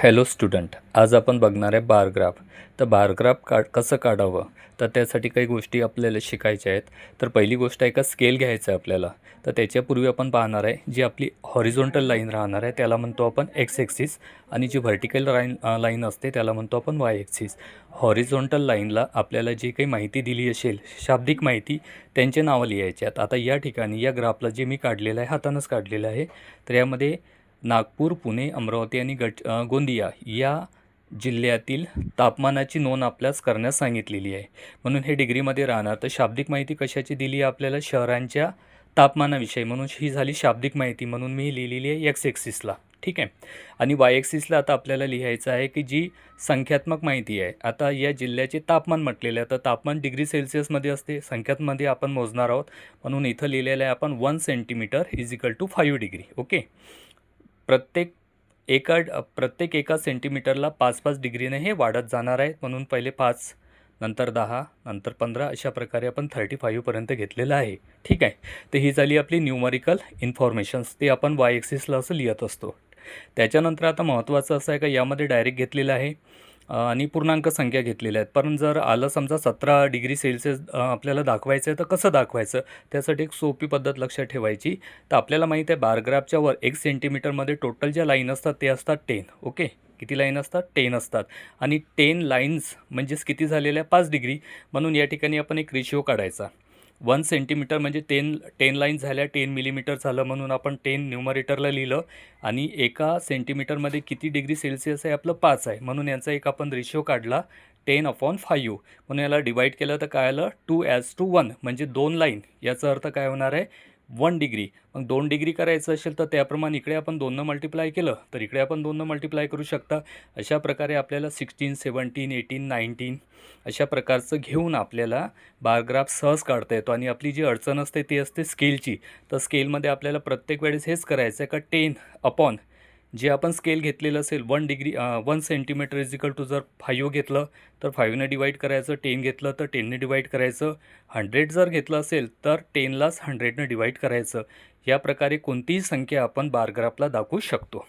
Hello student, आज आपण बघणार आहे बार ग्राफ. तर बार ग्राफ कसं काढावं, तर त्यासाठी काही गोष्टी आपल्याला शिकायच्या आहेत. तर पहिली गोष्ट आहे का स्केल घ्यायचा आहे आपल्याला. तर त्याच्यापूर्वी आपण पाहणार आहे जी आपली हॉरिझॉन्टल लाईन राहणार आहे त्याला म्हणतो आपण एक्स ॲक्सिस, आणि जी व्हर्टिकल लाईन असते त्याला म्हणतो आपण वाय ॲक्सिस. हॉरिझॉन्टल लाईनला आपल्याला जी काही माहिती दिली असेल, शाब्दिक माहिती, त्यांचे नावं लिहायचे आहेत. आता या ठिकाणी या ग्राफला जे मी काढलेलं आहे हातानंच काढलेलं आहे. तर यामध्ये नागपूर, पुणे, अमरावती आणि गोंदिया या जिल्ह्यातील तापमानाची नोंद आपल्यास करण्यास सांगितलेली आहे. म्हणून हे डिग्रीमध्ये राहणार. तर शाब्दिक माहिती कशाची दिली आहे आपल्याला? शहरांच्या तापमानाविषयी. म्हणून ही झाली शाब्दिक माहिती, म्हणून मी लिहिलेली आहे एक्स ॲक्सिसला. ठीक आहे. आणि वाय ॲक्सिसला आता आपल्याला लिहायचं आहे की जी संख्यात्मक माहिती आहे. आता या जिल्ह्याचे तापमान म्हटलेलं आहे, तर तापमान डिग्री सेल्सिअसमध्ये असते, संख्यामध्ये आपण मोजणार आहोत. म्हणून इथं लिहिलेलं आहे आपण 1 centimetre is equal to 5 degree. Okay. प्रत्येक एका सेंटीमीटरला 5-5 डिग्रीने हे वाढत जाणार आहे. म्हणून पहिले 5, नंतर 10, नंतर 15, अशा प्रकारे आपण 35पर्यंत घेतलेलं आहे. ठीक आहे. तर ही झाली आपली न्यूमरिकल इन्फॉर्मेशन्स. ते आपण वाय ॲक्सिसला असं लिहित असतो. त्याच्यानंतर आता महत्त्वाचं असं आहे का यामध्ये डायरेक्ट घेतलेलं आहे आणि पूर्णांक संख्या घेतलेल्या आहेत. पण जर आलं समजा 17 डिग्री सेल्सिअस आपल्याला दाखवायचं आहे, तर कसं दाखवायचं? त्यासाठी एक सोपी पद्धत लक्षात ठेवायची. तर आपल्याला माहीत आहे बारग्राफच्या वर 1 सेंटीमीटरमध्ये टोटल ज्या लाईन असतात ते असतात 10. ओके. किती लाईन असतात? 10 असतात. आणि 10 लाईन्स म्हणजेच किती झालेल्या? 5 डिग्री. म्हणून या ठिकाणी आपण एक रेशिओ काढायचा. 1 सेंटीमीटर म्हणजे 10 लाईन झाल्या, 10 मिलीमीटर झालं. म्हणून आपण 10 न्यूमरेटरला लिहिलं. आणि एका सेंटीमीटरमध्ये किती डिग्री सेल्सिअस आहे? आपलं 5 आहे. म्हणून यांचा एक आपण रेशिओ काढला 10/5. म्हणून याला डिवाईड केलं तर काय आलं? 2:1 म्हणजे 2 लाईन. याचा अर्थ काय होणार आहे? 1 डिग्री. मग 2 डिग्री करायचं असेल तर त्याप्रमाणे इकडे आपण 2 मल्टिप्लाय केलं तर इकडे आपण 2 मल्टिप्लाय करू शकता. अशा प्रकारे आपल्याला 16, 17, 18, 19 अशा प्रकारचं घेऊन आपल्याला बारग्राफ सहज काढता येतो. आणि आपली जी अडचण असते ती असते स्केलची. तर स्केलमध्ये आपल्याला प्रत्येक वेळेस हेच करायचं आहे का 10 अपॉन जे आपण स्केल घेतलेलं असेल 1 सेंटीमीटर इज इक्वल टू जर 5 घेतलं तर 5ने डिवाईड करायचं, 10 घेतलं तर 10ने डिवाईड करायचं, 100 जर घेतलं असेल तर 10लाच 100ने डिवाईड करायचं. या प्रकारे कोणतीही संख्या आपण बारग्राफला दाखवू शकतो.